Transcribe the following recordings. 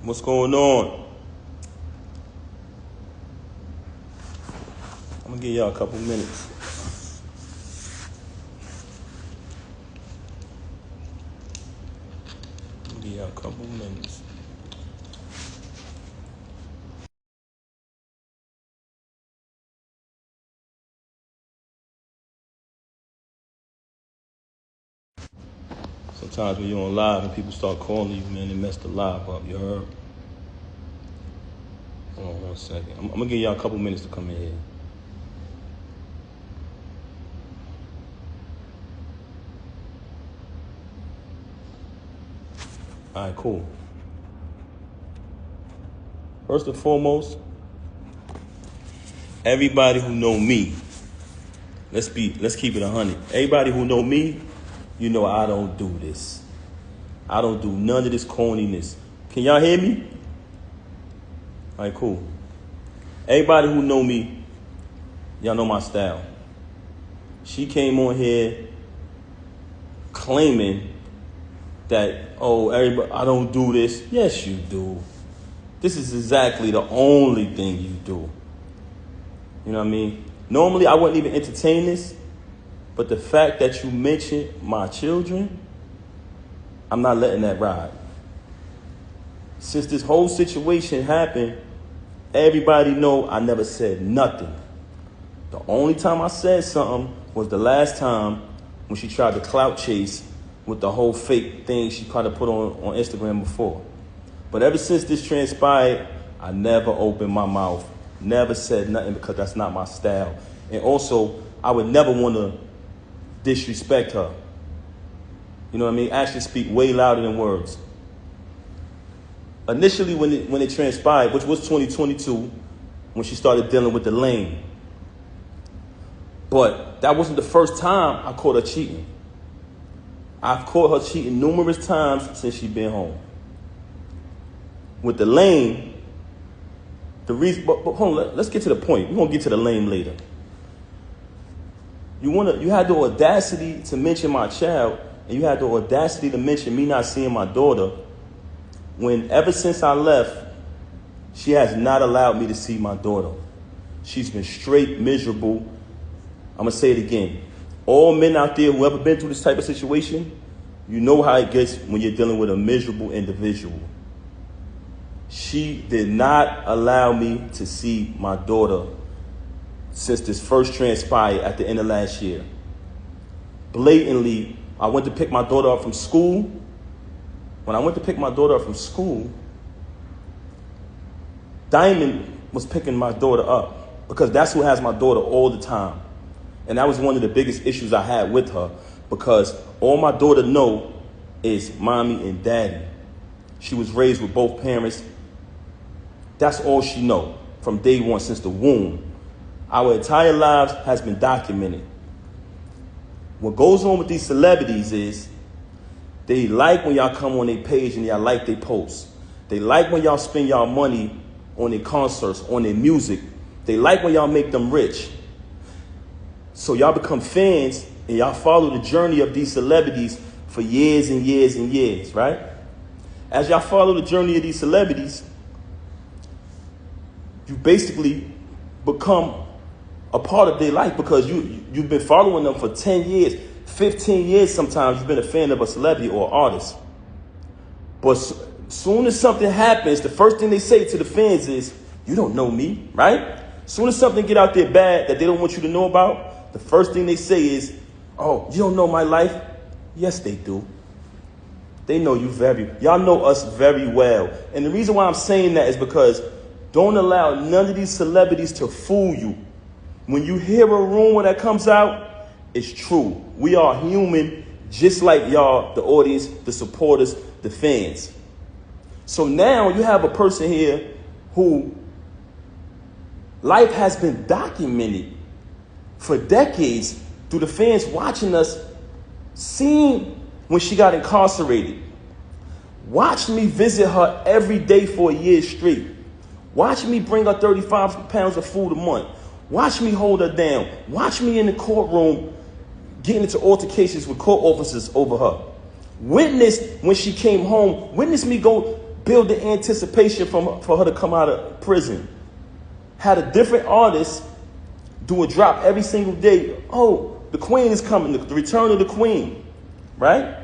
What's going on? I'm gonna give y'all a couple minutes. Sometimes when you're on live and people start calling you, man, they mess the live up. You heard? Hold on 1 second. I'm gonna give y'all a couple minutes to come in here. All right, cool. First and foremost, everybody who know me, let's keep it 100. Everybody who know me, you know I don't do this. I don't do none of this corniness. Can y'all hear me? All right, cool. Everybody who know me, y'all know my style. She came on here claiming that, oh, everybody, I don't do this. Yes, you do. This is exactly the only thing you do. You know what I mean? Normally, I wouldn't even entertain this, but the fact that you mentioned my children, I'm not letting that ride. Since this whole situation happened, everybody know I never said nothing. The only time I said something was the last time when she tried to clout chase with the whole fake thing she tried to put on Instagram before. But ever since this transpired, I never opened my mouth, never said nothing because that's not my style. And also, I would never want to disrespect her. You know what I mean? Actions speak way louder than words. Initially, when it transpired, which was 2022, when she started dealing with the lane. But that wasn't the first time I caught her cheating. I've caught her cheating numerous times since she's been home. With the lane, the reason, but hold on, let's get to the point. We're gonna get to the lane later. You had the audacity to mention my child, and you had the audacity to mention me not seeing my daughter, when ever since I left, she has not allowed me to see my daughter. She's been straight miserable. I'm gonna say it again. All men out there who ever been through this type of situation, you know how it gets when you're dealing with a miserable individual. She did not allow me to see my daughter since this first transpired at the end of last year. Blatantly, I went to pick my daughter up from school. When I went to pick my daughter up from school, Diamond was picking my daughter up because that's who has my daughter all the time. And that was one of the biggest issues I had with her, because all my daughter know is mommy and daddy. She was raised with both parents. That's all she know from day one, since the womb. Our entire lives has been documented. What goes on with these celebrities is they like when y'all come on their page and y'all like their posts. They like when y'all spend y'all money on their concerts, on their music. They like when y'all make them rich. So y'all become fans and y'all follow the journey of these celebrities for years and years and years, right? As y'all follow the journey of these celebrities, you basically become a part of their life, because you've been following them for 10 years, 15 years sometimes. You've been a fan of a celebrity or artist. But soon as something happens, the first thing they say to the fans is, you don't know me, right? Soon as something get out there bad that they don't want you to know about, the first thing they say is, oh, you don't know my life? Yes, they do. They know you y'all know us very well. And the reason why I'm saying that is because don't allow none of these celebrities to fool you. When you hear a rumor that comes out, it's true. We are human, just like y'all, the audience, the supporters, the fans. So now you have a person here who life has been documented for decades through the fans watching us, seeing when she got incarcerated. Watch me visit her every day for a year straight. Watch me bring her 35 pounds of food a month. Watch me hold her down. Watch me in the courtroom getting into altercations with court officers over her. Witness when she came home. Witness me go build the anticipation for her to come out of prison. Had a different artist do a drop every single day. Oh, the queen is coming, the return of the queen, right?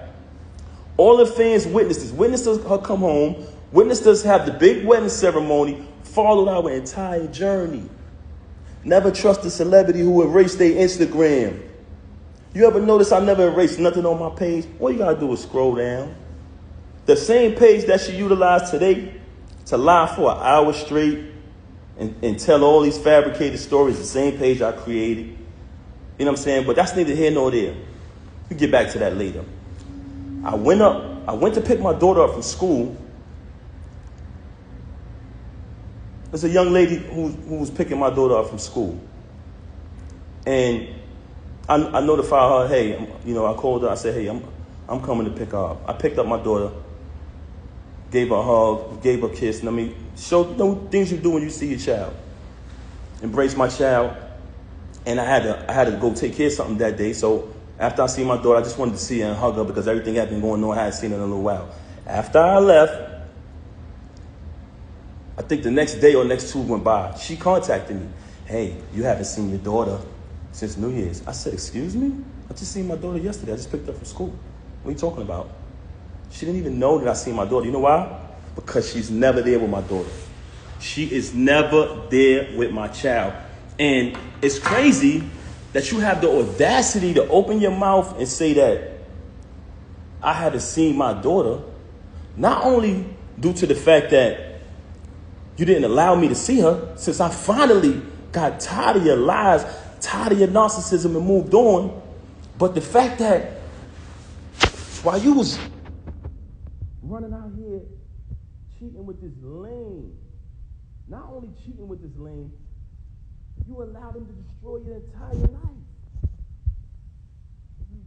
All the fans witnessed her come home, witnessed us have the big wedding ceremony, followed our entire journey. Never trust a celebrity who erased their Instagram. You ever notice I never erased nothing on my page? All you gotta do is scroll down. The same page that she utilized today to lie for an hour straight and tell all these fabricated stories, the same page I created. You know what I'm saying? But that's neither here nor there. We'll get back to that later. I went to pick my daughter up from school. There's a young lady who was picking my daughter up from school. And I notified her, hey, I called her, I said, hey, I'm coming to pick her up. I picked up my daughter, gave her a hug, gave her a kiss, and show things you do when you see your child. Embrace my child. And I had to go take care of something that day. So after I see my daughter, I just wanted to see her and hug her because everything had been going on. I hadn't seen her in a little while. After I left, I think the next day or next two went by. She contacted me. Hey, you haven't seen your daughter since New Year's. I said, excuse me? I just seen my daughter yesterday. I just picked her up from school. What are you talking about? She didn't even know that I seen my daughter. You know why? Because she's never there with my daughter. She is never there with my child. And it's crazy that you have the audacity to open your mouth and say that I haven't seen my daughter, not only due to the fact that you didn't allow me to see her, since I finally got tired of your lies, tired of your narcissism and moved on, but the fact that while you was running out here cheating with this lame, not only cheating with this lame, you allowed him to destroy your entire life.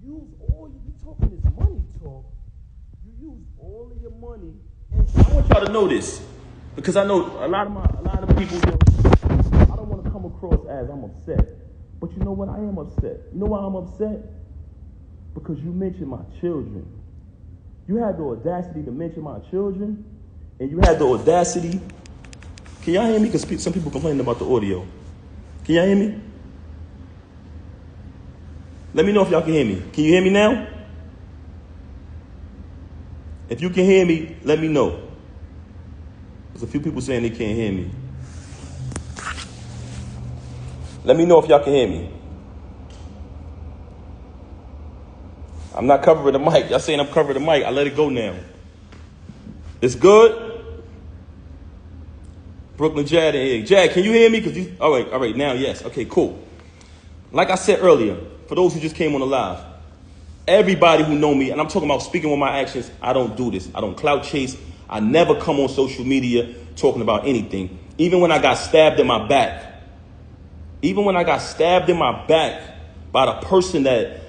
You talking this money talk, you use all of your money, and I want y'all to know this, because I know a lot of people, I don't want to come across as I'm upset, but you know what, I am upset. You know why I'm upset? Because you mentioned my children. You had the audacity to mention my children, and you had the audacity. Can y'all hear me? Because some people complaining about the audio. Can y'all hear me? Let me know if y'all can hear me. Can you hear me now? If you can hear me, let me know. There's a few people saying they can't hear me. Let me know if y'all can hear me. I'm not covering the mic. Y'all saying I'm covering the mic. I let it go now. It's good? Brooklyn Jad in here. Jad, can you hear me? All right, now, yes. Okay, cool. Like I said earlier, for those who just came on the live, everybody who know me, and I'm talking about speaking with my actions, I don't do this. I don't clout chase. I never come on social media talking about anything. Even when I got stabbed in my back. By the person that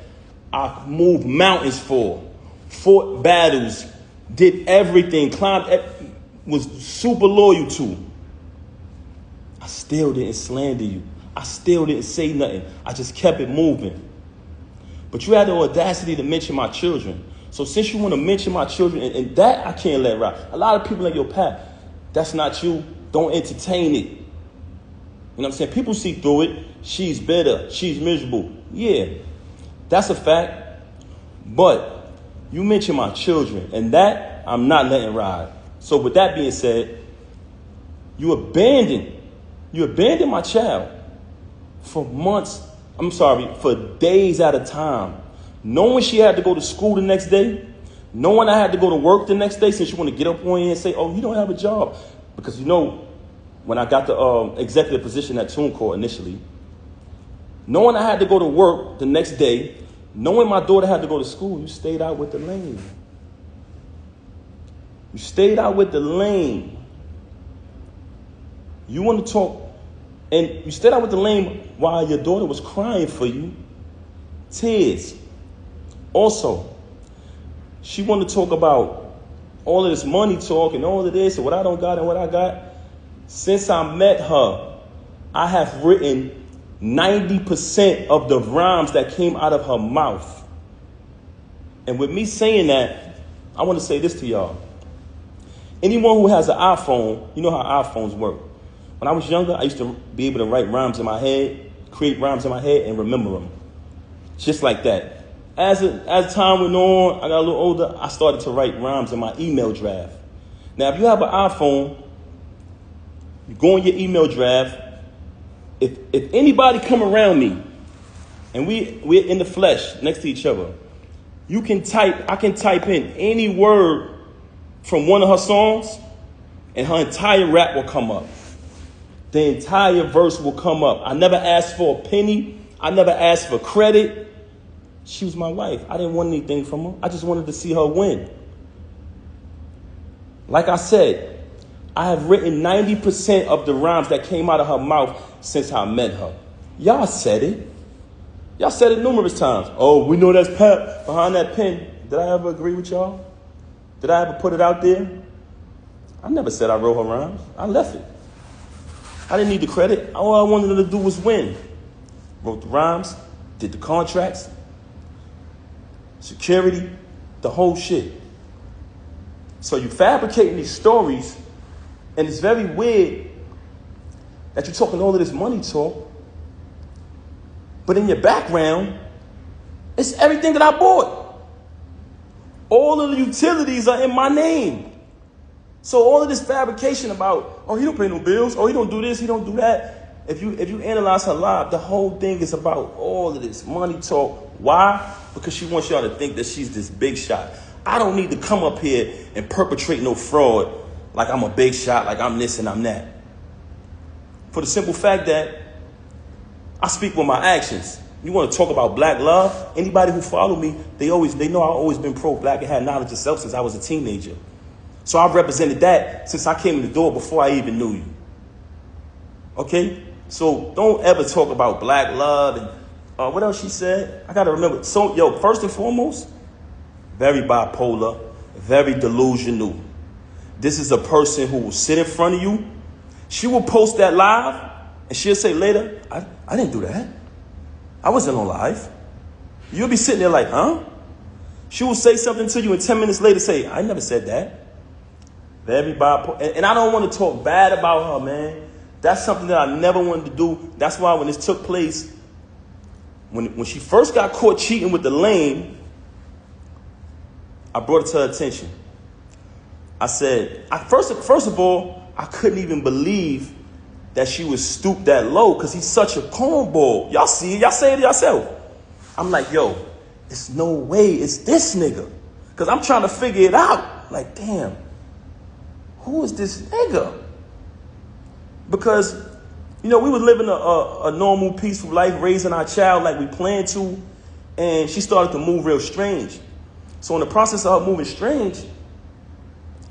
I moved mountains for, fought battles, did everything, was super loyal to. I still didn't slander you. I still didn't say nothing. I just kept it moving. But you had the audacity to mention my children. So since you want to mention my children, and that I can't let ride. A lot of people like, yo, Pat, that's not you. Don't entertain it. You know what I'm saying? People see through it. She's bitter. She's miserable. Yeah, that's a fact. But you mentioned my children, and that I'm not letting ride. So with that being said, you abandoned my child for days at a time. Knowing she had to go to school the next day, knowing I had to go to work the next day, since you want to get up on here and say, oh, you don't have a job. Because when I got the executive position at TuneCore initially, knowing I had to go to work the next day, knowing my daughter had to go to school, you stayed out with the lane. You stayed out with the lane. You want to talk, and you stayed out with the lane while your daughter was crying for you. Tears. Also, she wanted to talk about all of this money talk and all of this and what I don't got and what I got. Since I met her, I have written 90% of the rhymes that came out of her mouth. And with me saying that, I want to say this to y'all. Anyone who has an iPhone, you know how iPhones work. When I was younger, I used to be able to write rhymes in my head, create rhymes in my head, and remember them. Just like that. As time went on, I got a little older, I started to write rhymes in my email draft. Now, if you have an iPhone, you go in your email draft. If anybody come around me, and we're in the flesh next to each other, I can type in any word from one of her songs, and her entire rap will come up. The entire verse will come up. I never asked for a penny. I never asked for credit. She was my wife. I didn't want anything from her. I just wanted to see her win. Like I said, I have written 90% of the rhymes that came out of her mouth since I met her. Y'all said it. Y'all said it numerous times. Oh, we know that's Pep behind that pen. Did I ever agree with y'all? Did I ever put it out there? I never said I wrote her rhymes. I left it. I didn't need the credit. All I wanted her to do was win. Wrote the rhymes, did the contracts, security, the whole shit. So you fabricating these stories, and it's very weird that you're talking all of this money talk, but in your background, it's everything that I bought. All of the utilities are in my name. So all of this fabrication about, oh, he don't pay no bills, oh, he don't do this, he don't do that. If you analyze her life, the whole thing is about all of this money talk. Why? Because she wants y'all to think that she's this big shot. I don't need to come up here and perpetrate no fraud like I'm a big shot, like I'm this and I'm that. For the simple fact that I speak with my actions. You want to talk about black love? Anybody who follow me, they know I've always been pro-black and had knowledge of self since I was a teenager. So I've represented that since I came in the door before I even knew you. Okay? So don't ever talk about black love and what else she said? I got to remember. So, first and foremost, very bipolar, very delusional. This is a person who will sit in front of you. She will post that live and she'll say later, I didn't do that. I wasn't on live. You'll be sitting there like, huh? She will say something to you and 10 minutes later say, I never said that. Very bipolar. And I don't want to talk bad about her, man. That's something that I never wanted to do. That's why when this took place, when she first got caught cheating with the lame, I brought it to her attention. I said, first of all, I couldn't even believe that she would stoop that low because he's such a cornball. Y'all see it. Y'all say it yourself. I'm like, yo, it's no way it's this nigga. Because I'm trying to figure it out. Like, damn, who is this nigga? Because, we were living a normal, peaceful life, raising our child like we planned to, and she started to move real strange. So in the process of her moving strange,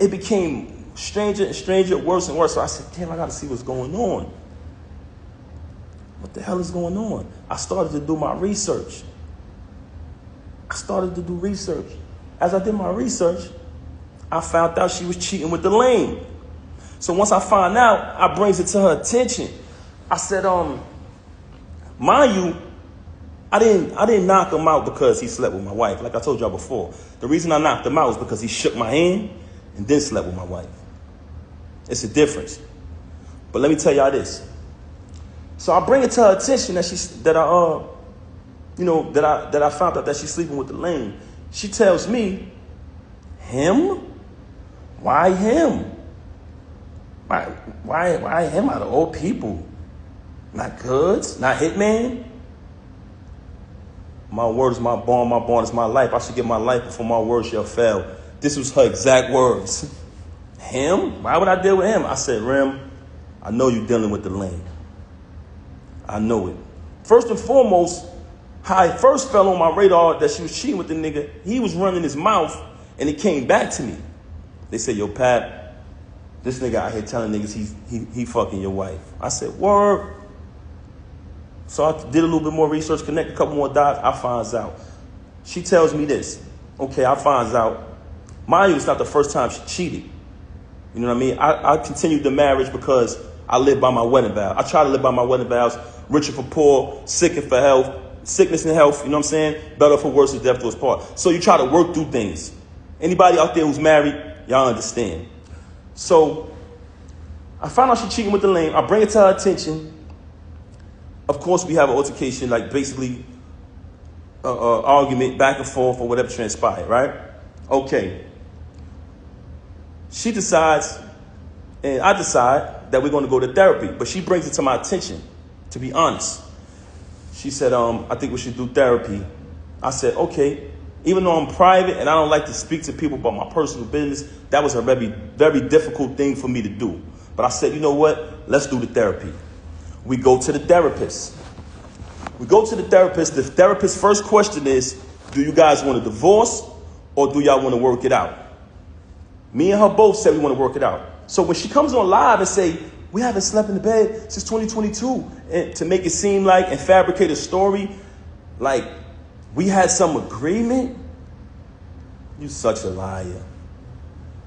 it became stranger and stranger, worse and worse. So I said, damn, I got to see what's going on. What the hell is going on? I started to do my research. As I did my research, I found out she was cheating with the lame. So once I find out, I brings it to her attention. I said, mind you, I didn't knock him out because he slept with my wife. Like I told y'all before, the reason I knocked him out was because he shook my hand and then slept with my wife. It's a difference. But let me tell y'all this. So I bring it to her attention that I found out that she's sleeping with the lame. She tells me, him? Why him? Why him out of all people? Not Goods? Not Hitman? My word is my bond is my life. I should give my life before my word shall fail. This was her exact words. Him? Why would I deal with him? I said, Rem, I know you're dealing with the lame. I know it. First and foremost, how I first fell on my radar that she was cheating with the nigga, he was running his mouth and it came back to me. They said, yo, Pat, this nigga out here telling niggas he fucking your wife. I said, word. So I did a little bit more research, connect a couple more dots. I finds out. She tells me this. Okay, I finds out. Mind you, it's not the first time she cheated. You know what I mean? I continued the marriage because I live by my wedding vow. I try to live by my wedding vows. Richer for poor, sick and for health, sickness and health, you know what I'm saying? Better for worse, death do us part. So you try to work through things. Anybody out there who's married, y'all understand. So I found out she cheating with the lame. I bring it to her attention. Of course, we have an altercation, like basically argument back and forth or whatever transpired, right? Okay. She decides, and I decide that we're going to go to therapy. But she brings it to my attention, to be honest. She said, I think we should do therapy. I said, okay. Even though I'm private and I don't like to speak to people about my personal business, that was a very, very difficult thing for me to do. But I said, you know what? Let's do the therapy. We go to the therapist. The therapist's first question is, do you guys want a divorce or do y'all want to work it out? Me and her both said we want to work it out. So when she comes on live and say, we haven't slept in the bed since 2022, and to make it seem like and fabricate a story like we had some agreement, you such a liar.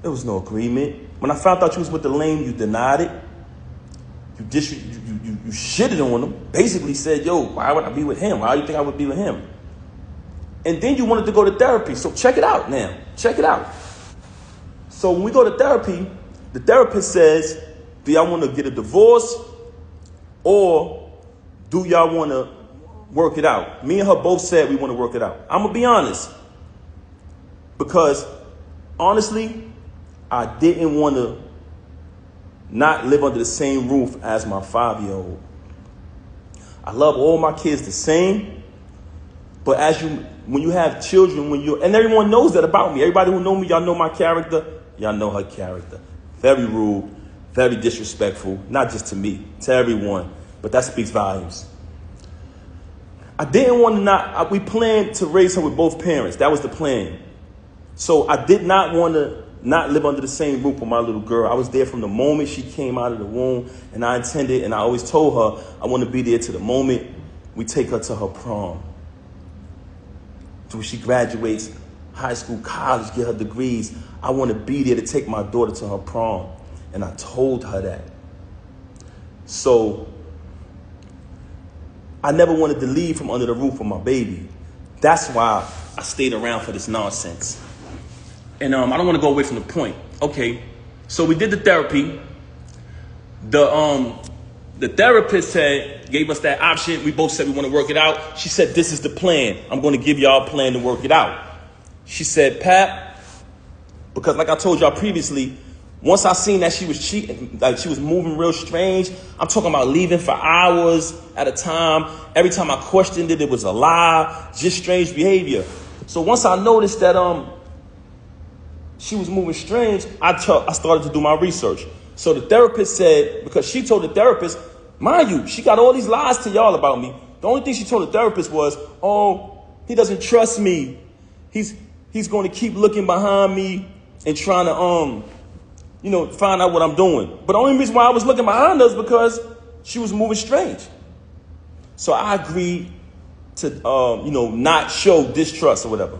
There was no agreement. When I found out you was with the lame, you denied it. You shitted on him. Basically said, yo, why would I be with him? Why do you think I would be with him? And then you wanted to go to therapy. So check it out now. Check it out. So when we go to therapy, the therapist says, do y'all want to get a divorce or do y'all want to work it out? Me and her both said we want to work it out. I'm going to be honest. Because honestly, I didn't want to not live under the same roof as my 5-year-old. I love all my kids the same. But when you have children, and everyone knows that about me. Everybody who know me, y'all know my character. Y'all know her character. Very rude, very disrespectful, not just to me, to everyone. But that speaks volumes. I didn't want to we planned to raise her with both parents. That was the plan. So I did not want to not live under the same roof with my little girl. I was there from the moment she came out of the womb, and I intended, and I always told her, I want to be there to the moment we take her to her prom. Till she graduates high school, college, get her degrees. I want to be there to take my daughter to her prom. And I told her that. So I never wanted to leave from under the roof with my baby. That's why I stayed around for this nonsense. And I don't want to go away from the point. Okay, so we did the therapy. The therapist gave us that option. We both said we want to work it out. She said, this is the plan. I'm going to give y'all a plan to work it out. She said, Pat, because like I told y'all previously, once I seen that she was cheating, like she was moving real strange, I'm talking about leaving for hours at a time. Every time I questioned it, it was a lie, just strange behavior. So once I noticed that she was moving strange, I started to do my research. So the therapist said, because she told the therapist, mind you, she got all these lies to y'all about me. The only thing she told the therapist was, oh, he doesn't trust me. He's going to keep looking behind me and trying to, find out what I'm doing. But the only reason why I was looking behind her is because she was moving strange. So I agreed to, not show distrust or whatever.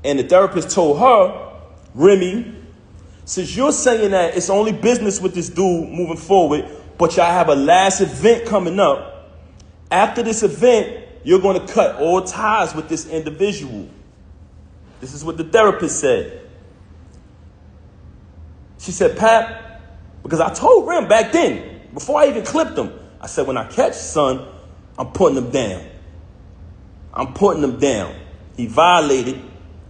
And the therapist told her, Remy, since you're saying that it's only business with this dude moving forward, but y'all have a last event coming up, after this event, you're going to cut all ties with this individual. This is what the therapist said. She said, Pat, because I told Rem back then, before I even clipped him, I said, when I catch son, I'm putting him down. I'm putting him down. He violated,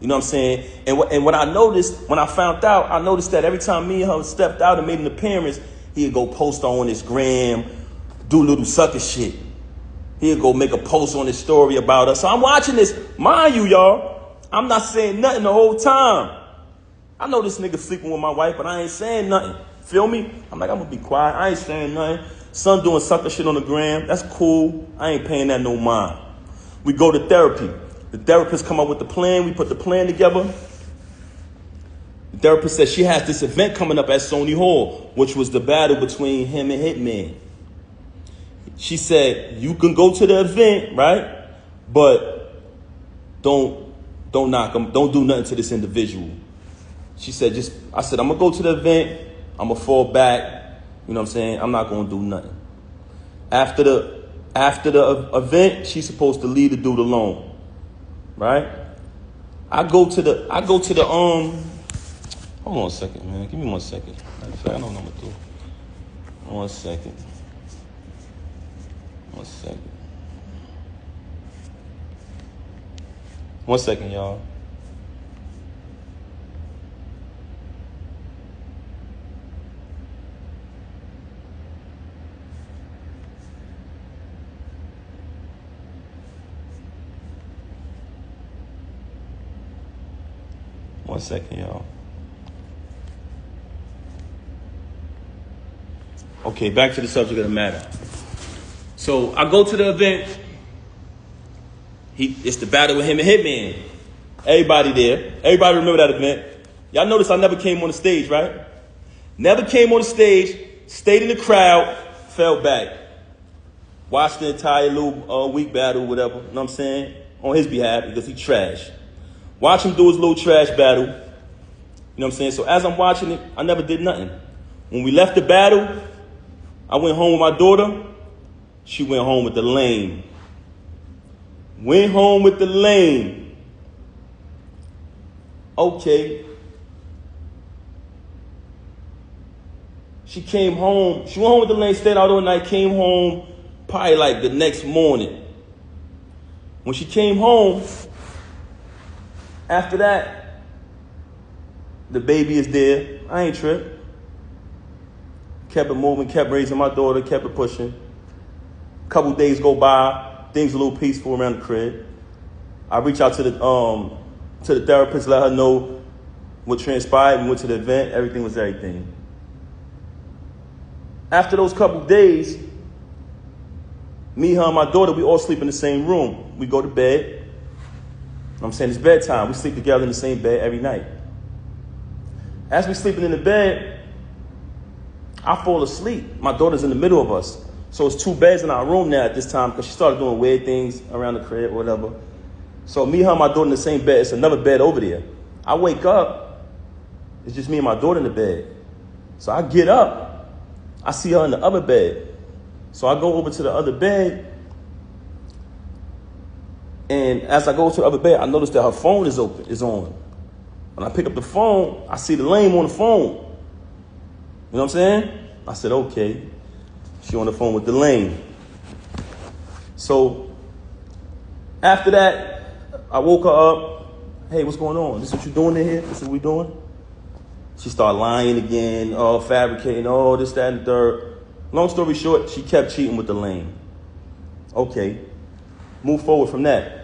you know what I'm saying? And what I noticed, when I found out, I noticed that every time me and her stepped out and made an appearance, he'd go post on his gram, do little sucker shit. He'd go make a post on his story about us. So I'm watching this. Mind you, y'all, I'm not saying nothing the whole time. I know this nigga sleeping with my wife, but I ain't saying nothing. Feel me? I'm like, I'm going to be quiet. I ain't saying nothing. Son doing sucker shit on the gram. That's cool. I ain't paying that no mind. We go to therapy. The therapist come up with the plan. We put the plan together. The therapist said she has this event coming up at Sony Hall, which was the battle between him and Hitman. She said, you can go to the event, right? But don't knock him. Don't do nothing to this individual. She said, I said, I'm going to go to the event. I'm going to fall back. You know what I'm saying? I'm not going to do nothing. After the event, she's supposed to leave the dude alone. Right? I go to the Hold on a second, man. Give me 1 second. Matter of fact, I know what I'm gonna do. 1 second. 1 second. 1 second, y'all. One second, y'all. Okay, back to the subject of the matter. So I go to the event. It's the battle with him and Hitman. Everybody there. Everybody remember that event. Y'all notice I never came on the stage, right? Never came on the stage, stayed in the crowd, fell back. Watched the entire little week battle, whatever, you know what I'm saying? On his behalf, because he trash. Watch him do his little trash battle. You know what I'm saying? So as I'm watching it, I never did nothing. When we left the battle, I went home with my daughter. She went home with the lame. Went home with the lame. Okay. She came home. She went home with the lane, stayed out all night, came home probably like the next morning. When she came home, after that, the baby is there. I ain't tripped. Kept it moving, kept raising my daughter, kept it pushing. A couple days go by, things a little peaceful around the crib. I reach out to the therapist, let her know what transpired, and went to the event. Everything was everything. After those couple days, me, her, and my daughter, we all sleep in the same room. We go to bed. You know what I'm saying? It's bedtime. We sleep together in the same bed every night. As we sleeping in the bed, I fall asleep. My daughter's in the middle of us. So it's 2 beds in our room now at this time because she started doing weird things around the crib or whatever. So me, her, and my daughter in the same bed. It's another bed over there. I wake up. It's just me and my daughter in the bed. So I get up. I see her in the other bed. So I go over to the other bed. And as I go to the other bed, I notice that her phone is on. When I pick up the phone, I see the lame on the phone. You know what I'm saying? I said, okay. She on the phone with the lame. So after that, I woke her up. Hey, what's going on? This what you doing in here? This is what we doing? She started lying again, fabricating, this, that, and the third. Long story short, she kept cheating with the lame. Okay. Move forward from that.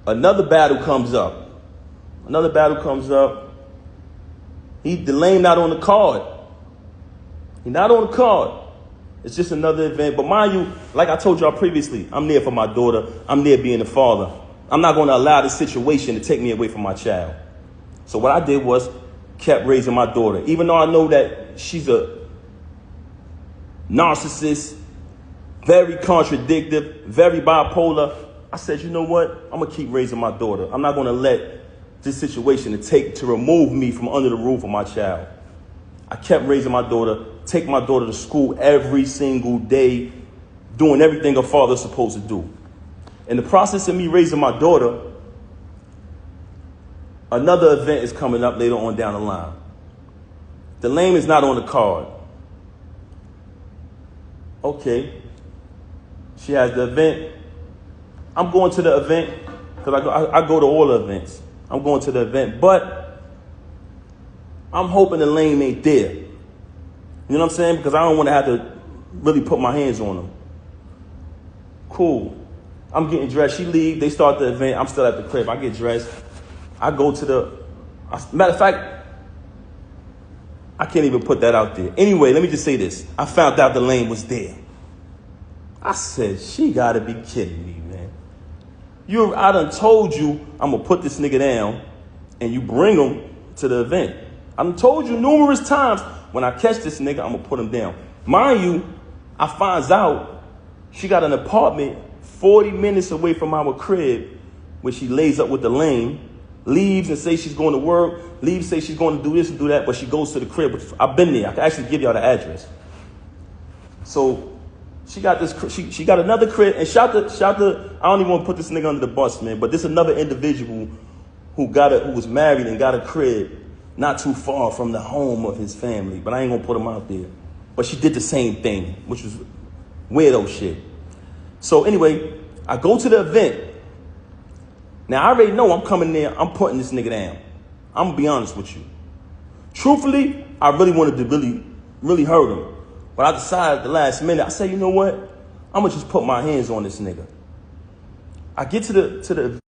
Another battle comes up. The lame not on the card. He not on the card. It's just another event. But mind you, like I told y'all previously, I'm there for my daughter. I'm there being a father. I'm not going to allow this situation to take me away from my child. So what I did was kept raising my daughter. Even though I know that she's a narcissist, very contradictory, very bipolar, I said, you know what? I'm going to keep raising my daughter. I'm not going to let this situation to remove me from under the roof of my child. I kept raising my daughter, take my daughter to school every single day, doing everything a father's supposed to do. In the process of me raising my daughter, another event is coming up later on down the line. The lame is not on the card. Okay. She has the event. I'm going to the event because I go to all the events. I'm going to the event, but I'm hoping the lame ain't there. You know what I'm saying? Because I don't want to have to really put my hands on him. Cool. I'm getting dressed. She leave. They start the event. I'm still at the crib. I get dressed. I go to matter of fact, I can't even put that out there. Anyway, let me just say this. I found out the lane was there. I said, she got to be kidding me, man. I done told you I'm going to put this nigga down and you bring him to the event. I done told you numerous times when I catch this nigga, I'm going to put him down. Mind you, I finds out she got an apartment 40 minutes away from our crib where she lays up with the lame, leaves and says she's going to work, leaves, say she's going to do this and do that, but she goes to the crib. I've been there. I can actually give y'all the address. So she got this. She got another crib, and shout the. I don't even want to put this nigga under the bus, man, but this another individual who was married and got a crib not too far from the home of his family, but I ain't gonna put him out there. But she did the same thing, which was weirdo shit. So anyway, I go to the event. Now I already know I'm coming there, I'm putting this nigga down. I'm gonna be honest with you. Truthfully, I really wanted to really hurt him. But I decided at the last minute, I said, you know what? I'm gonna just put my hands on this nigga. I get to the